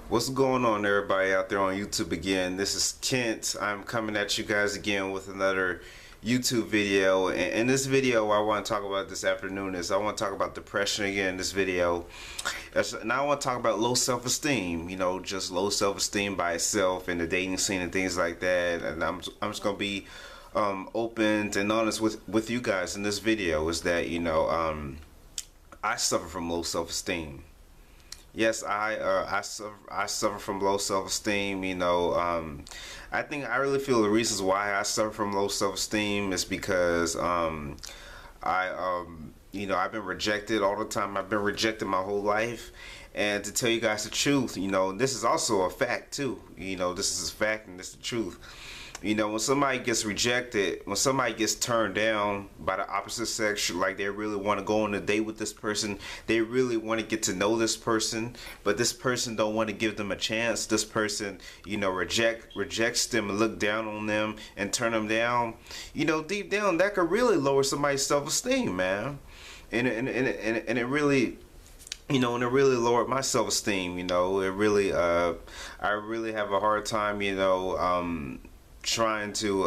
What's going on, everybody out there on YouTube again? This is Kent. I'm coming at you guys again with another YouTube video. And in this video, what I want to talk about this afternoon is I want to talk about depression again in this video. Now I want to talk about low self-esteem. You know, just low self-esteem by itself in the dating scene and things like that. And I'm just gonna be open and honest with you guys in this video. Is that I suffer from low self-esteem. Yes, I suffer from low self-esteem. I think I really feel the reasons why I suffer from low self-esteem is because I've been rejected all the time. I've been rejected my whole life. And to tell you guys the truth, this is also a fact too. This is a fact and this is the truth. When somebody gets rejected, when somebody gets turned down by the opposite sex, like they really want to go on a date with this person, they really want to get to know this person, but this person don't want to give them a chance. This person, rejects them and look down on them and turn them down. Deep down, that could really lower somebody's self-esteem, man. And it really, and it really lowered my self-esteem. It really, I really have a hard time, trying to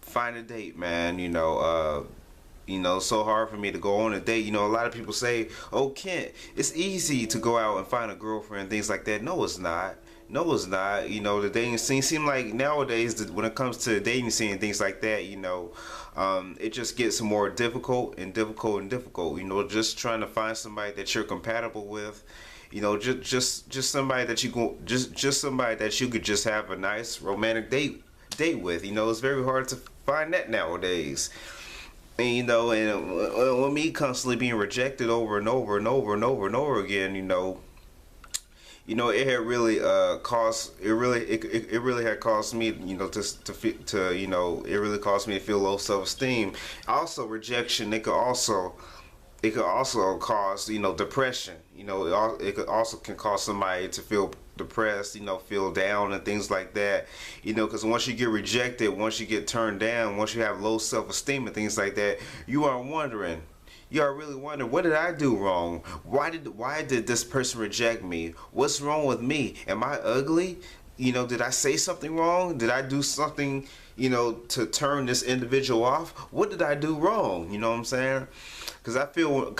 find a date, man. So hard for me to go on a date. A lot of people say, oh, Kent, it's easy to go out and find a girlfriend and things like that. No, it's not. No, it's not. The dating scene seem like nowadays that when it comes to the dating scene and things like that, it just gets more difficult and difficult and difficult. Just trying to find somebody that you're compatible with. Just somebody that just somebody that you could just have a nice romantic date with. It's very hard to find that nowadays. And and with me constantly being rejected over and over and over and over and over again, it had really it really had caused me, it really caused me to feel low self-esteem. Also, rejection, it could also cause depression. It could also can cause somebody to feel depressed, feel down and things like that. Because once you get rejected, once you get turned down, once you have low self-esteem and things like that, you are really wondering, what did I do wrong? Why did this person reject me? What's wrong with me? Am I ugly? Did I say something wrong? Did I do something, to turn this individual off? What did I do wrong? You know what I'm saying? Because I feel,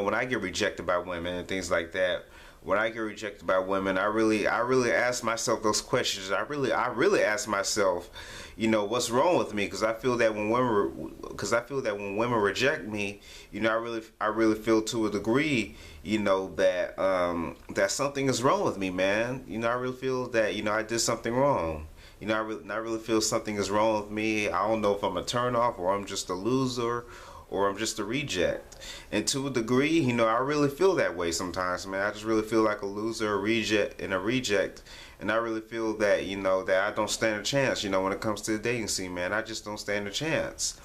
when I get rejected by women and things like that, when I get rejected by women, I really ask myself those questions. I really ask myself, what's wrong with me? Because I feel that when women reject me, I really feel to a degree, that something is wrong with me, man. I really feel that I did something wrong. I really feel something is wrong with me. I don't know if I'm a turnoff or I'm just a loser or I'm just a reject. And to a degree, I really feel that way sometimes, man. I just really feel like a loser, a reject. And I really feel that, that I don't stand a chance, when it comes to the dating scene, man. I just don't stand a chance.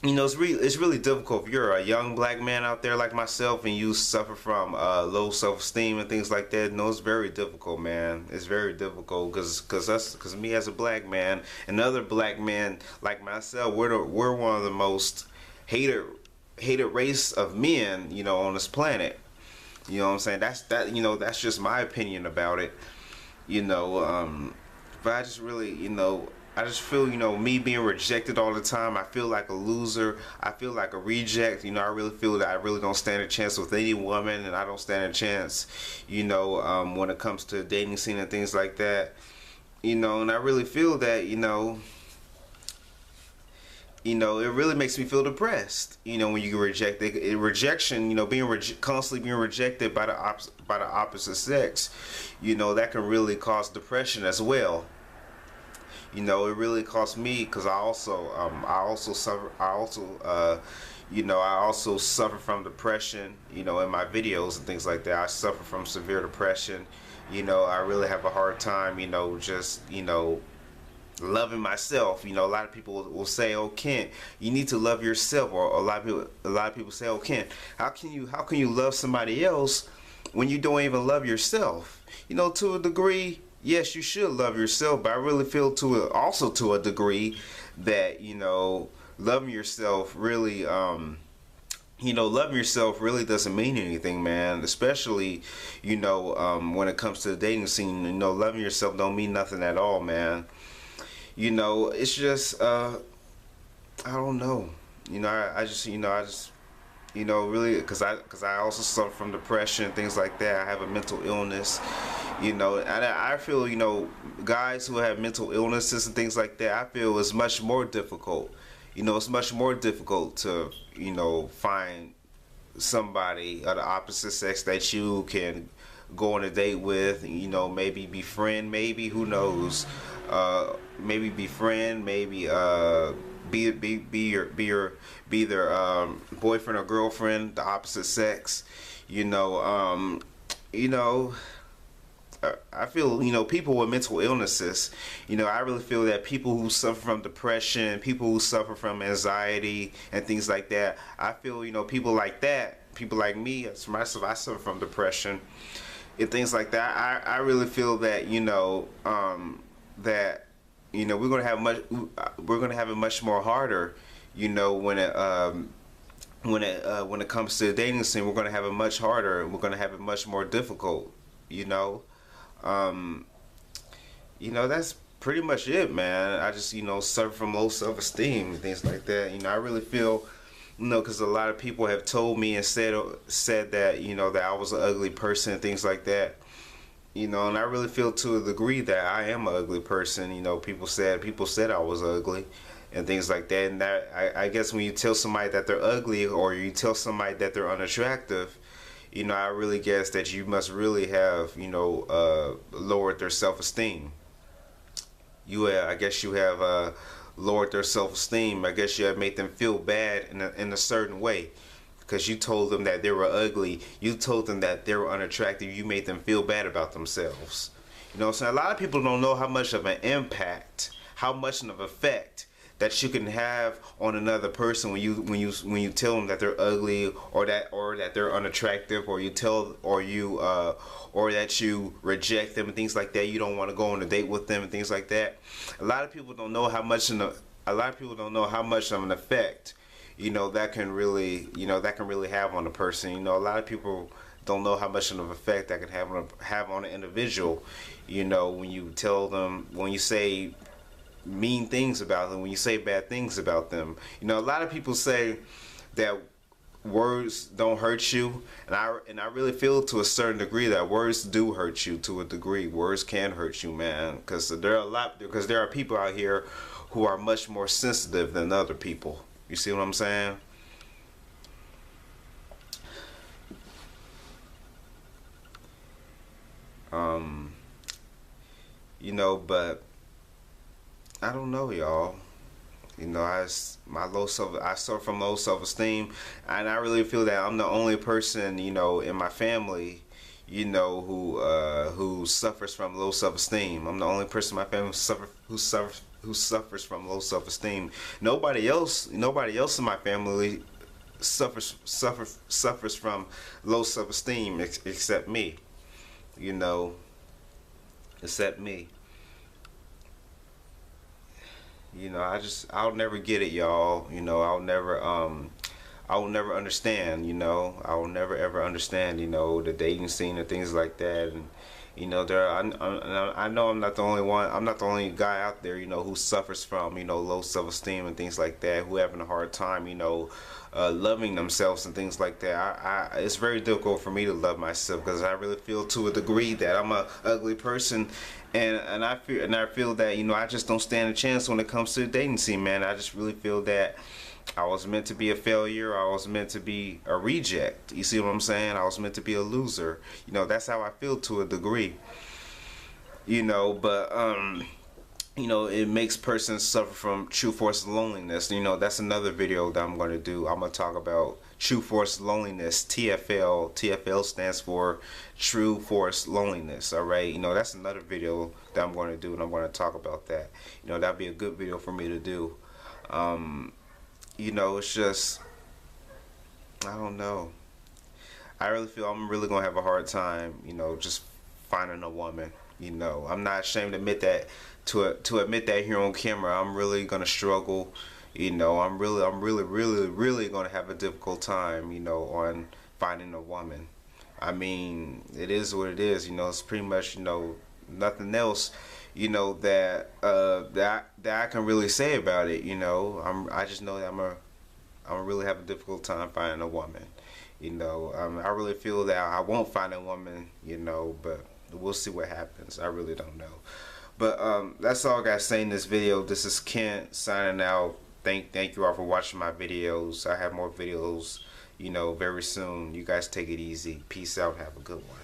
It's really difficult if you're a young black man out there like myself and you suffer from low self-esteem and things like that. It's very difficult, man. It's very difficult because me as a black man and other black men like myself, we're one of the most hated race of men, on this planet. You know what I'm saying? That's just my opinion about it. But I just really, I just feel, me being rejected all the time, I feel like a loser. I feel like a reject. I really feel that I really don't stand a chance with any woman, and I don't stand a chance, when it comes to the dating scene and things like that. And I really feel that, it really makes me feel depressed. When you get rejected, rejection, constantly being rejected by the opposite sex, that can really cause depression as well. It really cost me because I also suffer from depression. In my videos and things like that, I suffer from severe depression. I really have a hard time. Just loving myself. A lot of people will say, "Oh, Kent, you need to love yourself," or a lot of people say, "Oh, Kent, how can you love somebody else when you don't even love yourself?" To a degree, yes, you should love yourself, but I really feel also to a degree that loving yourself really, loving yourself really doesn't mean anything, man. Especially, when it comes to the dating scene, loving yourself don't mean nothing at all, man. It's just, I don't know. Really, because I also suffer from depression and things like that. I have a mental illness, and I feel, guys who have mental illnesses and things like that, I feel is much more difficult. It's much more difficult to, find somebody of the opposite sex that you can go on a date with, maybe befriend, maybe, who knows, maybe befriend, maybe be their boyfriend or girlfriend, the opposite sex. You know, you know, I feel, people with mental illnesses, I really feel that people who suffer from depression, people who suffer from anxiety and things like that, I feel, people like that, people like me, as myself, I suffer from depression and things like that. I really feel that, that, we're gonna have it much more harder, when it comes to the dating scene. We're gonna have it much harder. We're gonna have it much more difficult, um, that's pretty much it, man. I just, suffer from low self-esteem and things like that. I really feel, because a lot of people have told me and said that, that I was an ugly person and things like that. And I really feel to a degree that I am an ugly person. People said I was ugly and things like that. And that, I guess when you tell somebody that they're ugly, or you tell somebody that they're unattractive, I really guess that you must really have, lowered their self-esteem. I guess you have lowered their self-esteem. I guess you have made them feel bad in a certain way. Because you told them that they were ugly. You told them that they were unattractive. You made them feel bad about themselves. So a lot of people don't know how much of an impact, how much of an effect that you can have on another person when you tell them that they're ugly, or that they're unattractive, or that you reject them and things like that. You don't want to go on a date with them and things like that. A lot of people don't know how much of an effect that can really have on a person. A lot of people don't know how much of an effect that can have on an individual. When you say mean things about them, when you say bad things about them. A lot of people say that words don't hurt you, and I really feel to a certain degree that words do hurt you to a degree. Words can hurt you, man, because there are people out here who are much more sensitive than other people. You see what I'm saying? But I don't know, y'all. I suffer from low self-esteem, and I really feel that I'm the only person, in my family, who suffers from low self-esteem. I'm the only person in my family who suffers from low self-esteem. Nobody else in my family suffers from low self-esteem except me. You know, except me. I'll never get it, y'all. I will never understand, I will never ever understand, the dating scene and things like that. And I know I'm not the only one. I'm not the only guy out there, who suffers from, low self-esteem and things like that, who having a hard time, loving themselves and things like that. It's very difficult for me to love myself, because I really feel to a degree that I'm a ugly person, and I feel that I just don't stand a chance when it comes to the dating scene, man. I just really feel that I was meant to be a failure. I was meant to be a reject. You see what I'm saying? I was meant to be a loser. That's how I feel to a degree. But it makes persons suffer from true force of loneliness. That's another video that I'm going to do. I'm going to talk about true force loneliness, TFL. TFL stands for true force loneliness, all right? That's another video that I'm going to do, and I'm going to talk about that. That'd be a good video for me to do. It's just, I don't know. I really feel I'm really going to have a hard time, just finding a woman. I'm not ashamed to admit that, to admit that here on camera. I'm really going to struggle, You know, really gonna have a difficult time, you know, on finding a woman. I mean, it is what it is. You know, it's pretty much, you know, nothing else, you know, that I can really say about it. You know, I just know that I'm gonna really have a difficult time finding a woman. You know, I really feel that I won't find a woman. You know, but we'll see what happens. I really don't know. But that's all I got to say in this video. This is Kent signing out. Thank you all for watching my videos. I have more videos, you know, very soon. You guys take it easy. Peace out. Have a good one.